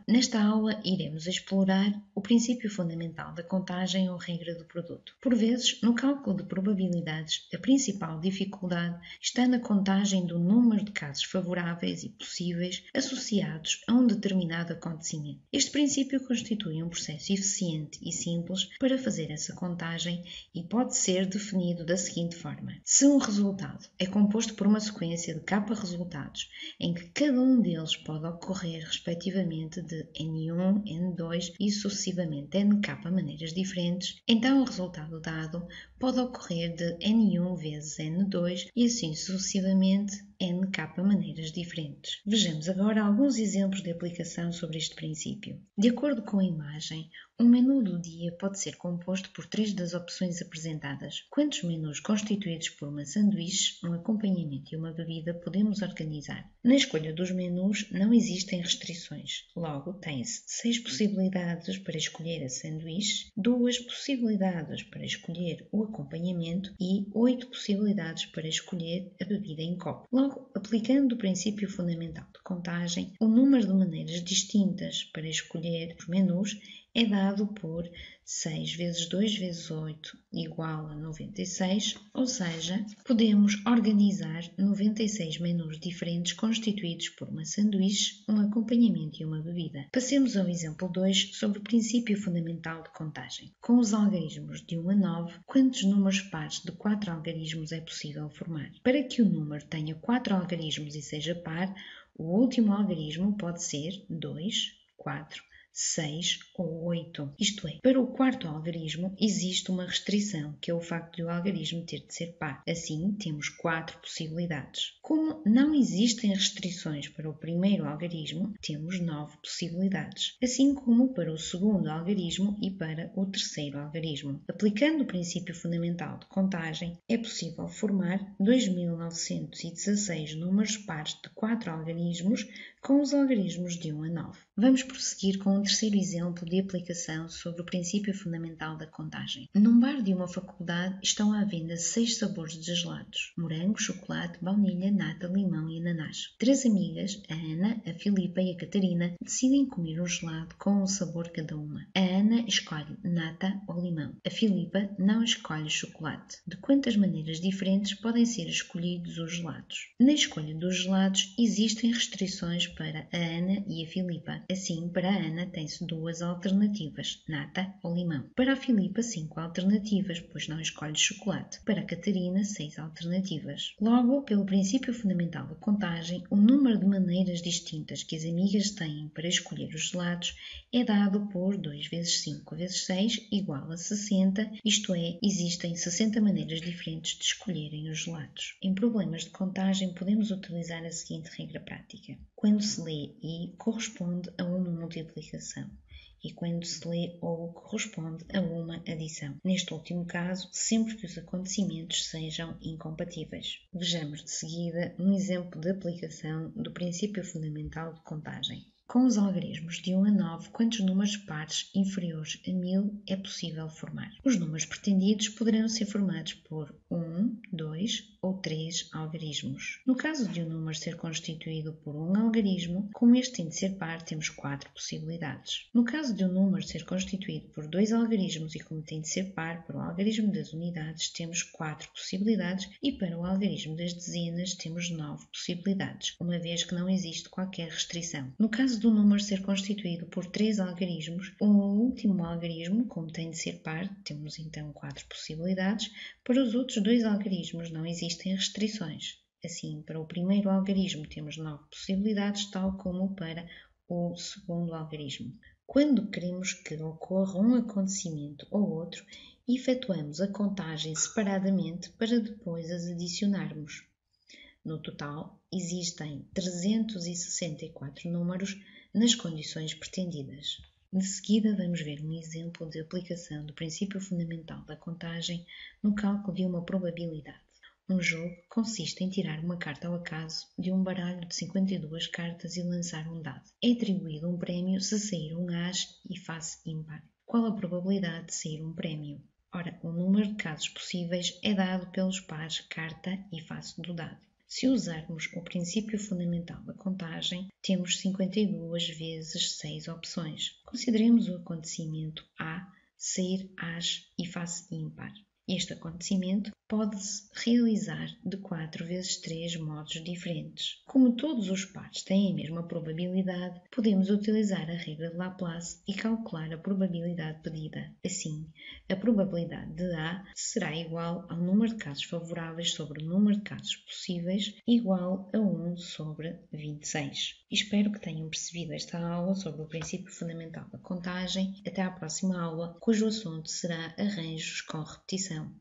Nesta aula iremos explorar o princípio fundamental da contagem ou regra do produto. Por vezes, no cálculo de probabilidades, a principal dificuldade está na contagem do número de casos favoráveis e possíveis associados a um determinado acontecimento. Este princípio constitui um processo eficiente e simples para fazer essa contagem e pode ser definido da seguinte forma: se um resultado é composto por uma sequência de k resultados, em que cada um deles pode ocorrer respectivamente de N1, N2 e sucessivamente NK maneiras diferentes, então o resultado dado pode ocorrer de N1 vezes N2 e assim sucessivamente NK maneiras diferentes. Vejamos agora alguns exemplos de aplicação sobre este princípio. De acordo com a imagem, um menu do dia pode ser composto por 3 das opções apresentadas. Quantos menus constituídos por uma sanduíche, um acompanhamento e uma bebida podemos organizar? Na escolha dos menus não existem restrições. Logo, tem-se 6 possibilidades para escolher a sanduíche, 2 possibilidades para escolher o acompanhamento e 8 possibilidades para escolher a bebida em copo. Logo, aplicando o princípio fundamental de contagem, o número de maneiras distintas para escolher os menus é dado por 6 vezes 2 vezes 8 igual a 96, ou seja, podemos organizar 96 menus diferentes constituídos por uma sanduíche, um acompanhamento e uma bebida. Passemos ao exemplo 2 sobre o princípio fundamental de contagem. Com os algarismos de 1 a 9, quantos números pares de 4 algarismos é possível formar? Para que o número tenha 4 algarismos e seja par, o último algarismo pode ser 2, 4, 6 ou 8. Isto é, para o quarto algarismo existe uma restrição, que é o facto de o algarismo ter de ser par. Assim, temos 4 possibilidades. Como não existem restrições para o primeiro algarismo, temos 9 possibilidades, assim como para o segundo algarismo e para o terceiro algarismo. Aplicando o princípio fundamental de contagem, é possível formar 2916 números pares de 4 algarismos com os algarismos de 1 a 9. Vamos prosseguir com um terceiro exemplo de aplicação sobre o princípio fundamental da contagem. Num bar de uma faculdade estão à venda 6 sabores de gelados: morango, chocolate, baunilha, nata, limão e ananás. 3 amigas, a Ana, a Filipa e a Catarina, decidem comer um gelado com um sabor cada uma. A Ana escolhe nata ou limão. A Filipa não escolhe chocolate. De quantas maneiras diferentes podem ser escolhidos os gelados? Na escolha dos gelados existem restrições para a Ana e a Filipa. Assim, para a Ana tem-se 2 alternativas, nata ou limão. Para a Filipa, 5 alternativas, pois não escolhe chocolate. Para a Catarina, 6 alternativas. Logo, pelo princípio fundamental da contagem, o número de maneiras distintas que as amigas têm para escolher os gelados é dado por 2 vezes 5 vezes 6 igual a 60, isto é, existem 60 maneiras diferentes de escolherem os gelados. Em problemas de contagem, podemos utilizar a seguinte regra prática. Quando se lê I, corresponde a uma multiplicação, e quando se lê OU, corresponde a uma adição. Neste último caso, sempre que os acontecimentos sejam incompatíveis. Vejamos de seguida um exemplo de aplicação do princípio fundamental de contagem. Com os algarismos de 1 a 9, quantos números pares inferiores a 1000 é possível formar? Os números pretendidos poderão ser formados por 1, 2 ou 3 algarismos. No caso de um número ser constituído por um algarismo, como este tem de ser par, temos 4 possibilidades. No caso de um número ser constituído por 2 algarismos e como tem de ser par, para o algarismo das unidades temos 4 possibilidades e para o algarismo das dezenas temos 9 possibilidades, uma vez que não existe qualquer restrição. No caso do número ser constituído por 3 algarismos, o último algarismo, como tem de ser par, temos então 4 possibilidades. Para os outros 2 algarismos não existem restrições. Assim, para o primeiro algarismo temos 9 possibilidades, tal como para o segundo algarismo. Quando queremos que ocorra um acontecimento ou outro, efetuamos a contagem separadamente para depois as adicionarmos. No total, existem 364 números nas condições pretendidas. De seguida, vamos ver um exemplo de aplicação do princípio fundamental da contagem no cálculo de uma probabilidade. Um jogo consiste em tirar uma carta ao acaso de um baralho de 52 cartas e lançar um dado. É atribuído um prémio se sair um as e face ímpar. Qual a probabilidade de sair um prémio? Ora, o número de casos possíveis é dado pelos pares carta e face do dado. Se usarmos o princípio fundamental da contagem, temos 52 vezes 6 opções. Consideremos o acontecimento A sair às e face ímpar. Este acontecimento pode-se realizar de 4 vezes 3 modos diferentes. Como todos os pares têm a mesma probabilidade, podemos utilizar a regra de Laplace e calcular a probabilidade pedida. Assim, a probabilidade de A será igual ao número de casos favoráveis sobre o número de casos possíveis, igual a 1 sobre 26. Espero que tenham percebido esta aula sobre o princípio fundamental da contagem. Até à próxima aula, cujo assunto será arranjos com repetição.